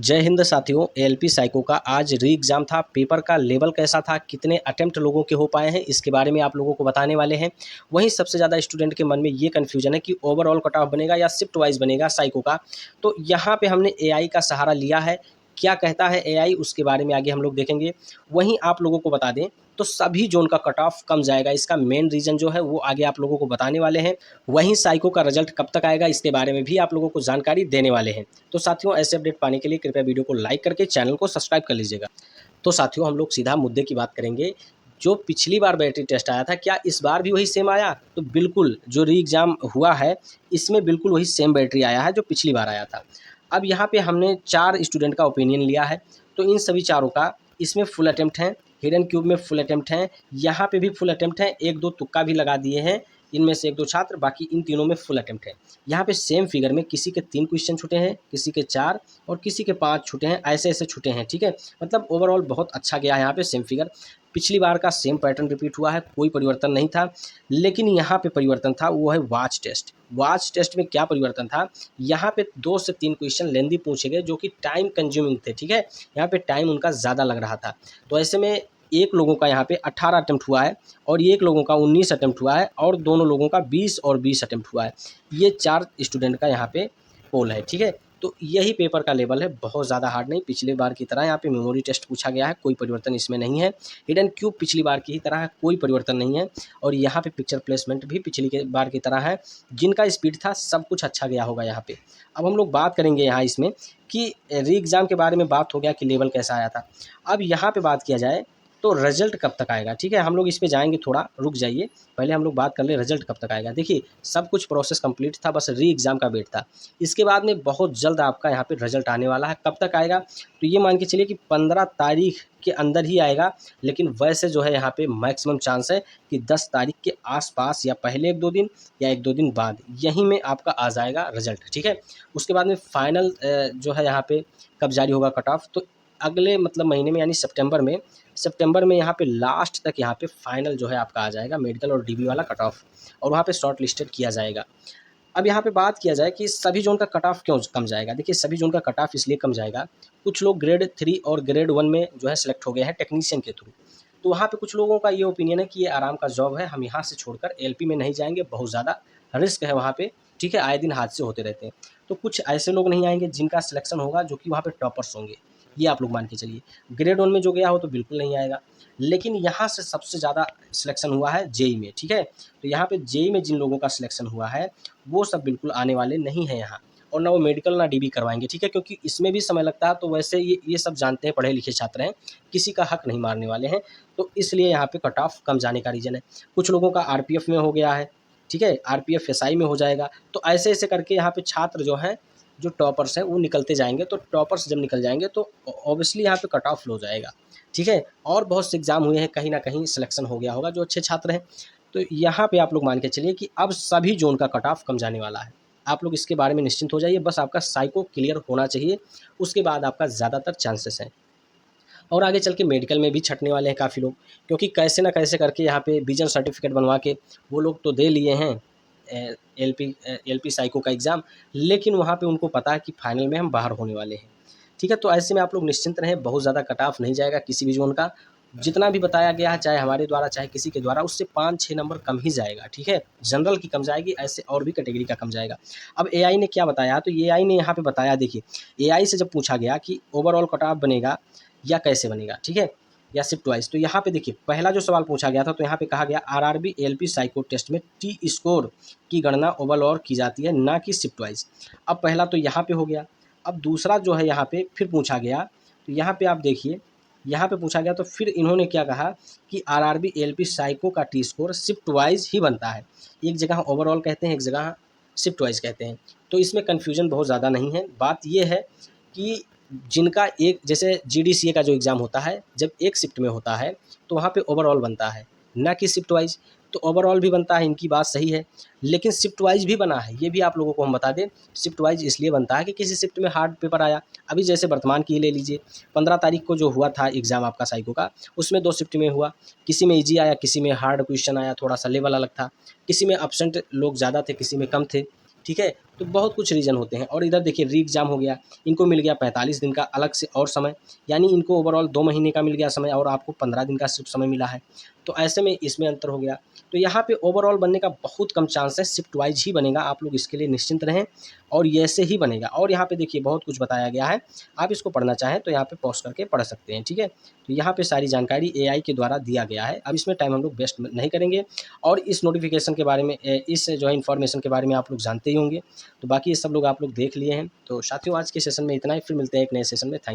जय हिंद साथियों। ALP psycho का आज री एग्ज़ाम था। पेपर का लेवल कैसा था, कितने अटेम्प्ट लोगों के हो पाए हैं, इसके बारे में आप लोगों को बताने वाले हैं। वहीं सबसे ज़्यादा स्टूडेंट के मन में ये कन्फ्यूजन है कि ओवरऑल कट ऑफ बनेगा या शिफ्ट वाइज बनेगा साइको का। तो यहाँ पे हमने एआई का सहारा लिया है। क्या कहता है एआई, उसके बारे में आगे हम लोग देखेंगे। वहीं आप लोगों को बता दें तो सभी जोन का कट ऑफ कम जाएगा। इसका मेन रीज़न जो है वो आगे आप लोगों को बताने वाले हैं। वहीं साइको का रिजल्ट कब तक आएगा, इसके बारे में भी आप लोगों को जानकारी देने वाले हैं। तो साथियों, ऐसे अपडेट पाने के लिए कृपया वीडियो को लाइक करके चैनल को सब्सक्राइब कर लीजिएगा। तो साथियों, हम लोग सीधा मुद्दे की बात करेंगे। जो पिछली बार बैटरी टेस्ट आया था, क्या इस बार भी वही सेम आया? तो बिल्कुल, जो री एग्ज़ाम हुआ है इसमें बिल्कुल वही सेम बैटरी आया है जो पिछली बार आया था। अब यहाँ पे हमने 4 स्टूडेंट का ओपिनियन लिया है। तो इन सभी चारों का इसमें फुल अटेम्प्ट हैं, हिडन क्यूब में फुल अटेम्प्ट हैं, यहाँ पे भी फुल अटेम्प्ट हैं, 1-2 तुक्का भी लगा दिए हैं इनमें से 1-2 छात्र, बाकी इन तीनों में फुल अटेम्प्ट है। यहाँ पे सेम फिगर में किसी के 3 क्वेश्चन छूटे हैं, किसी के 4 और किसी के 5 छूटे हैं, ऐसे छूटे हैं। ठीक है, मतलब ओवरऑल बहुत अच्छा गया है यहाँ पे सेम फिगर। पिछली बार का सेम पैटर्न रिपीट हुआ है, कोई परिवर्तन नहीं था। लेकिन यहाँ पे परिवर्तन था, वो है वाच टेस्ट। वाच टेस्ट में क्या परिवर्तन था, यहाँ पे 2 से 3 क्वेश्चन लेंदी पूछे गए जो कि टाइम कंज्यूमिंग थे। ठीक है, यहाँ पे टाइम उनका ज़्यादा लग रहा था। तो ऐसे में एक लोगों का यहाँ पे 18 अटेम्प्ट हुआ है और एक लोगों का 19 अटेम्प्ट हुआ है और दोनों लोगों का 20 और 20 अटेम्प्ट हुआ है। ये 4 स्टूडेंट का यहाँ पे पोल है। ठीक है, तो यही पेपर का लेवल है, बहुत ज़्यादा हार्ड नहीं। पिछले बार की तरह यहाँ पे मेमोरी टेस्ट पूछा गया है, कोई परिवर्तन इसमें नहीं है। हिडन क्यूब पिछली बार की ही तरह है, कोई परिवर्तन नहीं है। और यहाँ पे पिक्चर प्लेसमेंट भी पिछली के बार की तरह है। जिनका स्पीड था सब कुछ अच्छा गया होगा यहाँ पे। अब हम लोग बात करेंगे यहाँ इसमें कि री एग्ज़ाम के बारे में बात हो गया कि लेवल कैसा आया था। अब यहाँ पे बात किया जाए तो रिजल्ट कब तक आएगा। ठीक है, हम लोग इस पे जाएंगे, थोड़ा रुक जाइए, पहले हम लोग बात कर ले रिजल्ट कब तक आएगा। देखिए, सब कुछ प्रोसेस कंप्लीट था, बस री एग्ज़ाम का वेट था। इसके बाद में बहुत जल्द आपका यहाँ पे रिजल्ट आने वाला है। कब तक आएगा, तो ये मान के चलिए कि 15 तारीख के अंदर ही आएगा। लेकिन वैसे जो है यहाँ पे मैक्सिमम चांस है कि 10 तारीख के आसपास या पहले 1-2 दिन या 1-2 दिन बाद यहीं में आपका आ जाएगा रिजल्ट। ठीक है, उसके बाद में फाइनल जो है यहाँ पे कब जारी होगा कट ऑफ, तो अगले मतलब महीने में यानी सितंबर में यहाँ पे लास्ट तक यहाँ पे फाइनल जो है आपका आ जाएगा मेडिकल और डीबी वाला कट ऑफ, और वहाँ पे शॉर्ट लिस्टेड किया जाएगा। अब यहाँ पे बात किया जाए कि सभी जोन का कट ऑफ क्यों कम जाएगा। देखिए, सभी जोन का कट ऑफ इसलिए कम जाएगा, कुछ लोग ग्रेड 3 और ग्रेड 1 में जो है सिलेक्ट हो गए हैं टेक्नीशियन के थ्रू। तो वहाँ पे कुछ लोगों का ये ओपिनियन है कि ये आराम का जॉब है, हम यहाँ से छोड़कर एलपी में नहीं जाएंगे, बहुत ज़्यादा रिस्क है वहाँ पे। ठीक है, आए दिन हादसे होते रहते हैं। तो कुछ ऐसे लोग नहीं आएंगे जिनका सिलेक्शन होगा, जो कि वहाँ पे टॉपर्स होंगे, ये आप लोग मान के चलिए। ग्रेड 1 में जो गया हो तो बिल्कुल नहीं आएगा। लेकिन यहाँ से सबसे ज़्यादा सिलेक्शन हुआ है जेई में। ठीक है, तो यहाँ पे जेई में जिन लोगों का सिलेक्शन हुआ है वो सब बिल्कुल आने वाले नहीं हैं यहाँ, और ना वो मेडिकल ना डीबी करवाएंगे। ठीक है, क्योंकि इसमें भी समय लगता है। तो वैसे ये सब जानते हैं, पढ़े लिखे छात्र हैं, किसी का हक नहीं मारने वाले हैं। तो इसलिए यहाँ पे कट ऑफ कम जाने का रीज़न है। कुछ लोगों का आरपीएफ में हो गया है। ठीक है, आरपीएफ एसआई में हो जाएगा। तो ऐसे ऐसे करके यहाँ पे छात्र जो हैं, जो टॉपर्स हैं, वो निकलते जाएंगे। तो टॉपर्स जब निकल जाएंगे तो ऑब्वियसली यहाँ पे कट ऑफ लो जाएगा। ठीक है, और बहुत से एग्ज़ाम हुए हैं, कहीं ना कहीं सिलेक्शन हो गया होगा जो अच्छे छात्र हैं। तो यहाँ पे आप लोग मान के चलिए कि अब सभी जोन का कट ऑफ कम जाने वाला है। आप लोग इसके बारे में निश्चिंत हो जाइए, बस आपका साइको क्लियर होना चाहिए, उसके बाद आपका ज़्यादातर चांसेस हैं। और आगे चल के मेडिकल में भी छँटने वाले हैं काफ़ी लोग, क्योंकि कैसे ना कैसे करके यहाँ पे विजन सर्टिफिकेट बनवा के वो लोग तो दे लिए हैं एलपी साइको का एग्ज़ाम, लेकिन वहाँ पे उनको पता है कि फाइनल में हम बाहर होने वाले हैं। ठीक है, तो ऐसे में आप लोग निश्चिंत रहें, बहुत ज़्यादा कट ऑफ नहीं जाएगा किसी भी जोन का। जितना भी बताया गया है, चाहे हमारे द्वारा चाहे किसी के द्वारा, उससे 5-6 नंबर कम ही जाएगा। ठीक है, जनरल की कम जाएगी, ऐसे और भी कैटेगरी का कम जाएगा। अब एआई ने क्या बताया, तो एआई ने यहाँ पे बताया, देखिए, एआई से जब पूछा गया कि ओवरऑल कट ऑफ बनेगा या कैसे बनेगा, ठीक है, या शिफ्ट वाइज, तो यहाँ पे देखिए, पहला जो सवाल पूछा गया था, तो यहाँ पे कहा गया आरआरबी एएलपी साइको टेस्ट में टी स्कोर की गणना ओवरऑल की जाती है, ना कि शिफ्ट वाइज। अब पहला तो यहाँ पे हो गया। अब दूसरा जो है यहाँ पे फिर पूछा गया, तो यहाँ पे आप देखिए, यहाँ पे पूछा गया तो फिर इन्होंने क्या कहा कि आरआरबी एएलपी साइको का टी स्कोर शिफ्ट वाइज ही बनता है। एक जगह ओवरऑल कहते हैं, एक जगह शिफ्ट वाइज कहते हैं। तो इसमें कन्फ्यूजन बहुत ज़्यादा नहीं है। बात ये है कि जिनका एक, जैसे जीडीसीए का जो एग्ज़ाम होता है, जब एक शिफ्ट में होता है तो वहाँ पे ओवरऑल बनता है, ना कि शिफ्ट वाइज। तो ओवरऑल भी बनता है, इनकी बात सही है, लेकिन शिफ्ट वाइज भी बना है, ये भी आप लोगों को हम बता दें। शिफ्ट वाइज इसलिए बनता है कि किसी शिफ्ट में हार्ड पेपर आया। अभी जैसे वर्तमान की ही ले लीजिए, 15 तारीख को जो हुआ था एग्ज़ाम आपका साइको का, उसमें 2 शिफ्ट में हुआ। किसी में ईजी आया, किसी में हार्ड क्वेश्चन आया, थोड़ा सा लेवल अलग था। किसी में एब्सेंट लोग ज़्यादा थे, किसी में कम थे। ठीक है, तो बहुत कुछ रीज़न होते हैं। और इधर देखिए री एग्ज़ाम हो गया, इनको मिल गया 45 दिन का अलग से और समय, यानी इनको ओवरऑल 2 महीने का मिल गया समय और आपको 15 दिन का सिर्फ समय मिला है। तो ऐसे में इसमें अंतर हो गया। तो यहाँ पे ओवरऑल बनने का बहुत कम चांस है, शिफ्ट वाइज ही बनेगा, आप लोग इसके लिए निश्चिंत रहें और ये ऐसे ही बनेगा। और यहाँ पे देखिए बहुत कुछ बताया गया है, आप इसको पढ़ना चाहें तो यहाँ पे पॉज़ करके पढ़ सकते हैं, ठीक है। तो यहाँ पे सारी जानकारी एआई के द्वारा दिया गया है। अब इसमें टाइम हम लोग वेस्ट नहीं करेंगे और इस नोटिफिकेशन के बारे में इस जो है इन्फॉर्मेशन के बारे में आप लोग जानते ही होंगे। तो बाकी ये सब लोग आप लोग देख लिए हैं। तो साथियों आज के सेशन में इतना ही, फिर मिलते हैं एक नए सेशन में। थैंक